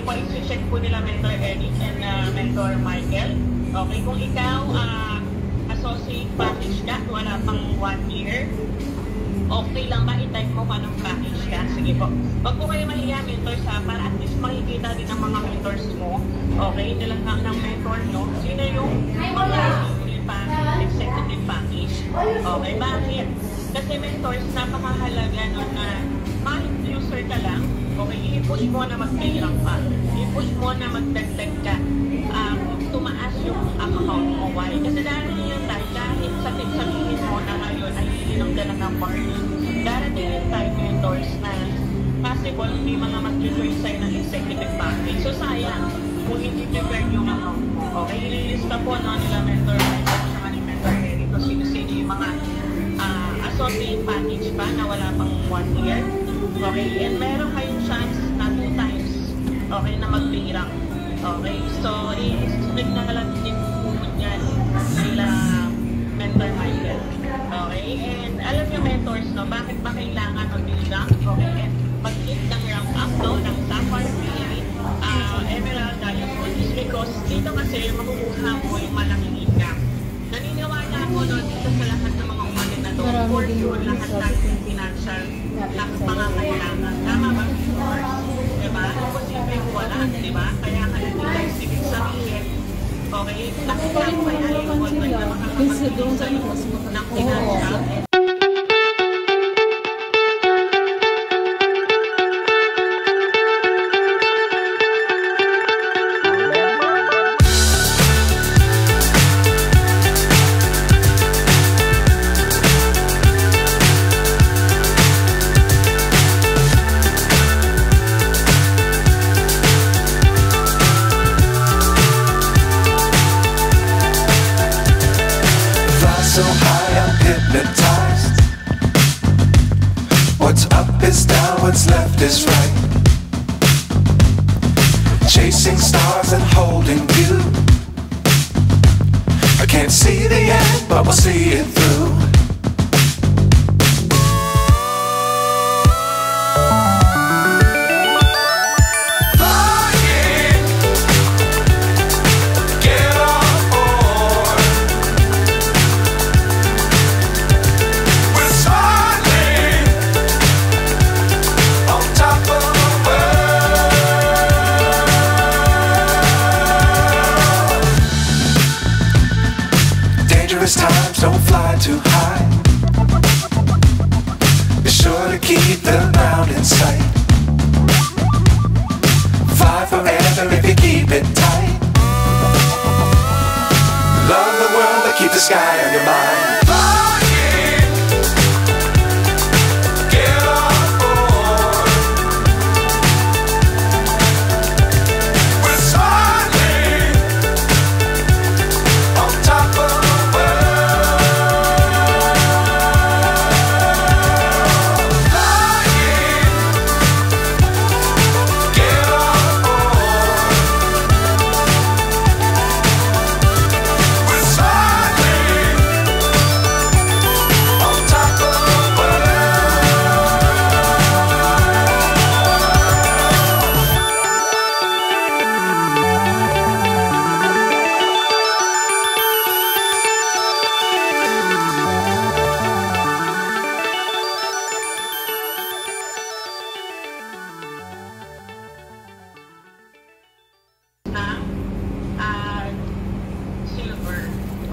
po, isi-check po nila Mentor Eric and Mentor Michael. Okay, kung ikaw, associate package ka, wala pang 1 year, okay lang ba i-type mo ka ng package ka? Sige po. Wag po kayo mahiya, mentors ha, para at least makikita din ng mga mentors mo, okay, nilang ng mentor nyo, sino yung mga executive package. Okay, bakit? Kasi mentors, napakahalaga nun na ma-user ka lang, okay, i-push mo na mag-payroll pa. I-push mo na magdagdag ka. Tumaas yung account mo. Why? Kasi darating yung time, kahit sabihin mo na ngayon ay iinom ka na ng party, darating yung time, mentors, na possible hindi mga mag-join sa'yo ng executive package. So, sayang kung hindi prepare yung account mo. Okay, ililista po nila mentor Michael at ni mentor Eric kung sino-sino yung mga associate package pa na wala pang 1 year. Okay, and meron kayong chance na 2 times, okay, na mag-payroll. Okay, so i-split na lang din po yan nila mentor Michael. Okay, and alam yung mentors, no, bakit ba kailangan mag-payroll? Okay, and mag-hit ng rank up, no, ng Sapphire, Emerald, Diamond, is because dito kasi makukuha mo yung malaking income. Naniniwala ako doon dito sa lahat ng mga umalit na to, for sure, lahat ng financial na pangangailangan. Tama ba? Diba? Imposible wala, diba? Kaya ibig sabihin, okay, nakita mo kaya yung contact na makakapagpili sa'yo ng financial. So high I'm hypnotized. What's up is down, what's left is right. Chasing stars and holding you. I can't see the end, but we'll see it through. Times don't fly too high. Be sure to keep the ground in sight. Fly forever if you keep it tight. Love the world but keep the sky on your mind.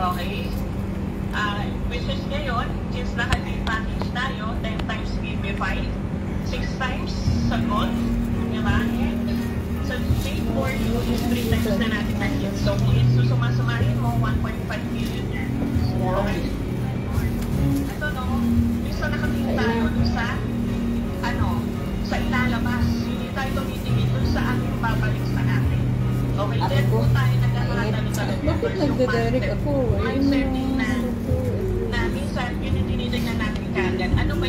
Okay? Which is ngayon, since lahat yung package tayo, 10 times give 5, 6 times sa gold, diba? And sa J4 is 3 times na natin na-hit. So, kung susumasumahin mo, 1.5 million yan. Okay? Ito, no? Gusto nakatingin tayo dun sa, sa ilalabas. Hindi tayo tumitingin dun sa ating babalik sa natin. Okay, then po tayo nagkakaroon sa bakit nagdadirect ako? mindset na minsan yun yung tinitignan natin kagad. Ano ba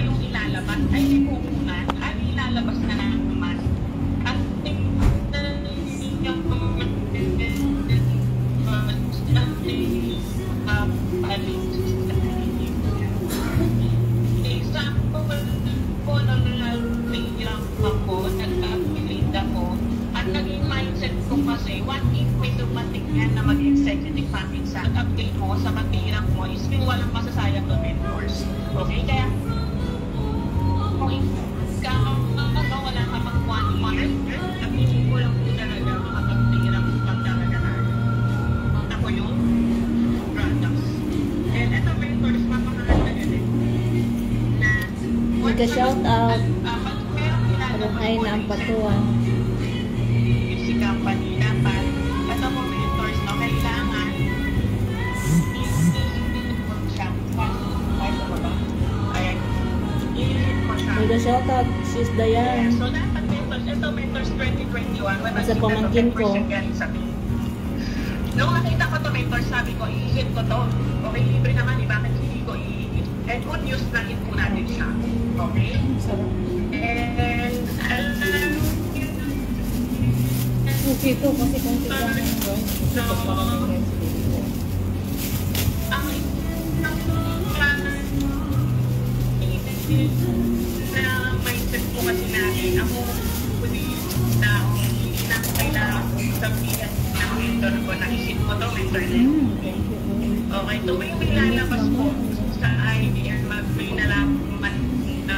yung ilalabas? Ay, hindi po muna. Ano ilalabas na naman? At example po ng tingin ako, nagkakabili pag-update mo sa pagtihirap mo is yung walang masasayang na mentors. Okay? Kaya, kung ikaw, wala ka pang 1 month, aminin ko lang po talaga makapagtihirap pagdadaganan. Ako yung products. And ito, mentors, mapakahalaga din. Na, Nagka-shout out. Mabuhay na ang patuan. Si company dapat. Ito po mentors, no? Kailangan siya. Ayan. I-hit mo siya. Nagka-shout out. Sis Dayan. So dapat mentors, ito mentors 2021. Sa pamangkin ko. Nung nakita ko to mentors, sabi ko, i-hit ko to. Okay, libre naman, bakit hindi ko i-hit? And good news na hit po natin siya. Okay? And, Okay to kasi kung so, ang na mindset po kasi natin, ako na hindi na ako kailangan sabihan ng mentor ko, naisip ko to mentor na yun. Okay, tuwing may lalabas po sa IBM, may nalaman na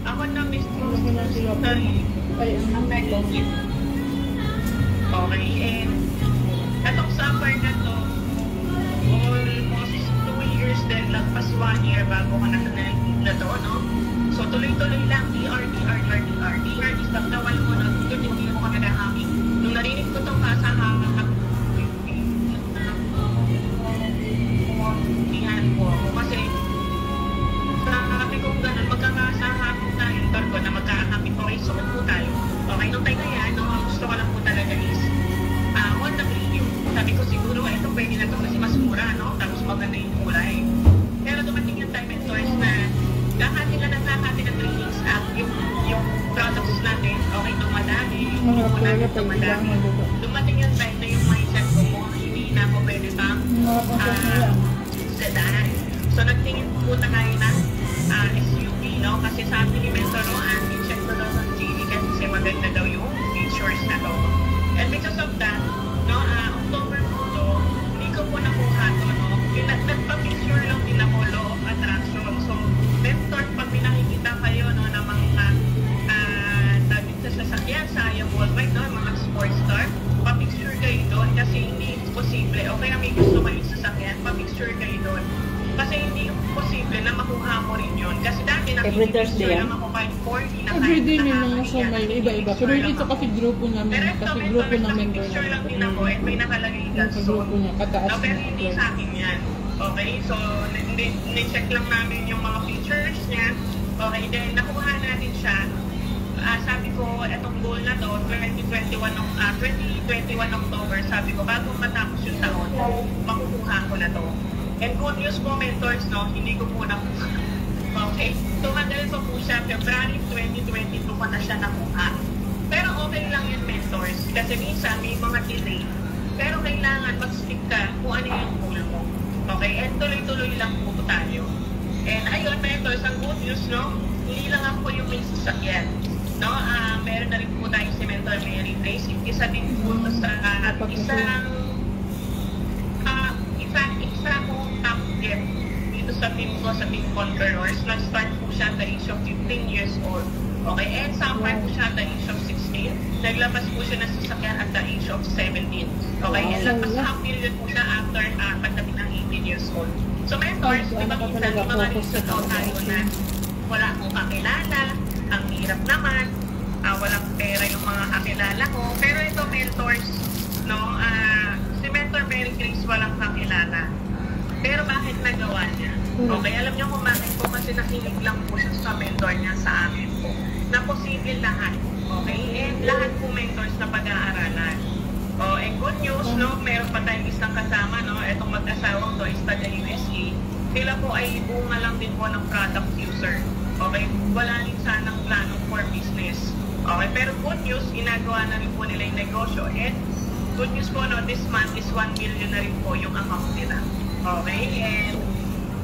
ako na mismo ang nag-hit. Okay, and atong summer na to, almost 2 years din, lagpas 1 year bago ko na to, no? So tuloy-tuloy lang, DR is nagdawal ko na, hindi ko kami nahaming. Nung narinig ko itong kasahang ko ako kasi sabi ko gano'n, magkakasahan po tayo ko na magkakakapit po kayo, sumunod po tayo. Okay, nung tayo na yan, no, ang gusto ko lang po talaga is one na premium. Sabi ko siguro, ito pwede na ito kasi mas mura, no? Tapos maganda yung kulay. Pero dumating yung time and choice na kakati na ng trainings at yung products natin, okay, dumadami, yung po natin dumadami. Dumating yung time na yung mindset ko mo, hindi na ako pwede pang sedan. So nagtingin po na kayo ng SUV, no? Kasi sabi ni Mentor, no, check ko daw ng GD kasi maganda daw yung features na to. And because of that, no, October po to, hindi ko po nakuha to, no? Nagpa-picture lang din ako, law of attraction. So, Mentor, pag pinakikita kayo, no, ng mga tabit sa sasakyan, sa Ayam Worldwide, no, mga sports car, pa-picture kayo doon kasi hindi posible. Okay, may gusto kayo sasakyan, pa-picture kayo doon. Kasi hindi posible na makuha mo rin yun. Kasi dati Every Thursday, lang ako 540 na everyday may mga sumay, iba-iba. Pero ito kasi grupo namin, kasi grupo namin doon. Picture lang din ako at may nakalagay Sa grupo niya, kataas no, pero na. hindi sa akin yan. Okay, so ni-check lang namin yung mga features niya. Okay, then nakuha natin siya. Sabi ko, etong goal na to, 2021 October, sabi ko, bago matapos yung taon, makukuha ko na to. And good news po, mentors, no, hindi ko po nakuha. Okay, tumagal pa po siya, February 2022 pa na siya nakuha. Pero okay lang yun, mentors, kasi minsan may mga delay. Pero kailangan mag-stick ka kung ano yung goal mo. Okay, and tuloy-tuloy lang po tayo. And ayun, mentors, ang good news, no, hindi lang ako yung may sasakyan. No, meron na rin po tayo si Mentor Mary Grace. Isa din po sa isa po top get dito sa team ko, sa Team Conquerors. Nag-start po siya at the age of 15 years old. Okay, and summer po siya at the age of 16. Naglabas po siya ng sasakyan at the age of 17. Okay, and lagpas half million po siya after pagdating ng 18 years old. So mentors, diba minsan yung mga reason tayo na wala akong kakilala, ang hirap naman, walang pera yung mga kakilala ko. Pero ito, mentors, no, si Mentor Mary Grace walang kakilala. Pero bakit nagawa niya? Okay, alam niyo kung bakit po, kasi nakinig lang po siya sa mentor niya sa amin po. Na posible lahat. Okay? And lahat po mentors na pag-aaralan. Oh, and good news, no, meron pa tayong isang kasama, no, itong mag-asawang to is taga USA. Sila po ay bunga lang din po ng product user. Okay, wala rin sanang planong for business. Okay, pero good news, inagawa na rin po nila yung negosyo. And good news po, no, this month is 1 million na rin po yung account nila. Okay, and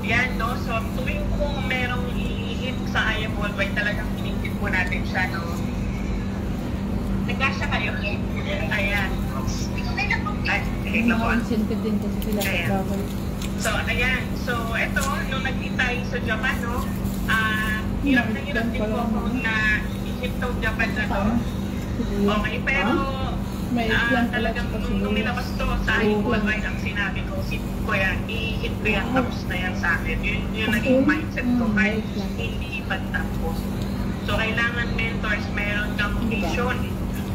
yan, no, so tuwing kung merong i-hit sa Ayam Worldwide, talagang pinigit po natin siya, no. Nagkasya kayo, ayan. Ay, Okay, Yung mga incentive din kasi sila sa Ayan. travel. So, ayan. So, eto, nung nag-meet tayo sa Japan, no, hirap na hirap din po ako na isip tong Japan na to. Okay, pero May plan pala talagang sa nung nilabas to sa aking worldwide, ang sinabi ko, hit ko yan, i-hit ko yan, tapos na yan sa akin. Yun naging mindset ko, kahit hindi pagtapos. So, kailangan mentors, meron kang vision,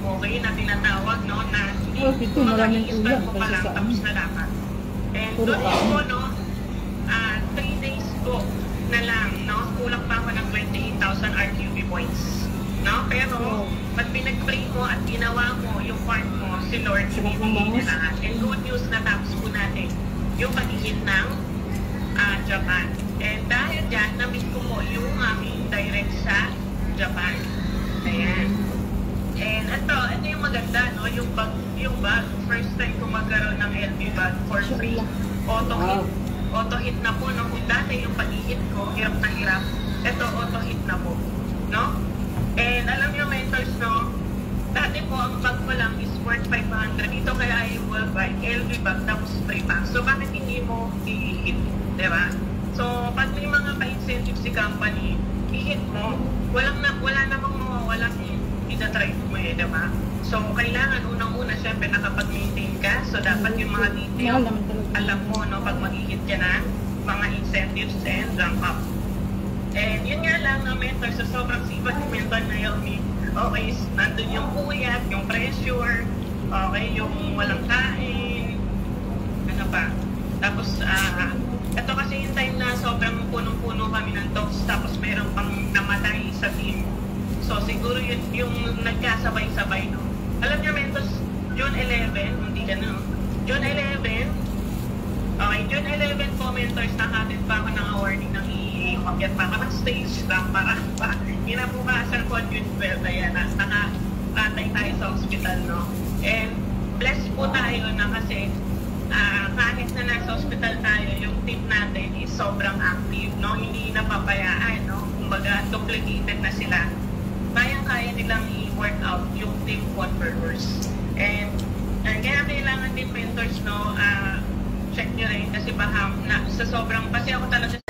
okay, na tinatawag, no, na Oh, ito, maraming ulam mo pa kasi lang, sa tapos amin. na dapat. And Puro doon kain. ko, no, 3 days ko na lang, no, kulang pa ako ng 28,000 RQB points. No? Pero, pag pinag-pray mo at ginawa mo yung part mo, si Lord, ibibigay na lahat. And good news na tapos po natin yung pagiging ng Japan. And dahil dyan, na-meet ko po yung aming direct sa Japan. Ayan. And ito yung maganda, no? Yung bag, first time ko magkaroon ng LV bag for free. Auto-hit. Auto-hit na po, no? Kung dati yung pag-hit ko, hirap na hirap. Ito, auto-hit na po. No? And alam niyo, mentors, no? Dati po, ang bag ko lang is worth 500. Dito kaya yung worldwide, LV bag, tapos free bag. So, bakit hindi mo i-hit? Diba? So, pag may mga pa-incentive si company, i-hit mo. Wala namang mawawalang itatry mo eh, diba? So, kailangan unang-una, syempre, nakapag-maintain ka. So, dapat yung mga detail, alam mo, no, pag mag-hit ka na, mga incentives and rank up. And yun nga lang, no, mentor, sa sobrang sipag ni mentor na yun, okay, nandun yung puyat, yung pressure, okay, yung walang kain, ano pa. Tapos, ito kasi yung time na sobrang punong-puno kami ng talks, tapos meron pang namatay sa team. So, siguro yun yung nagkasabay-sabay, no. Alam niyo, mentors, June 11, hindi ka na, June 11, okay, June 11 po, mentors, nakatin pa ako ng awarding ng umakyat pa ako ng stage lang para kinabukasan ko June 12, ayan, nakatay tayo sa hospital, no. And blessed po tayo na kasi kahit na nasa hospital tayo, yung team natin is sobrang active, no, hindi napapayaan, no, kumbaga duplicated na sila. Kaya nilang i-work out yung team converters. And kaya kailangan din mentors, no, check nyo rin kasi baka sa sobrang, kasi ako talaga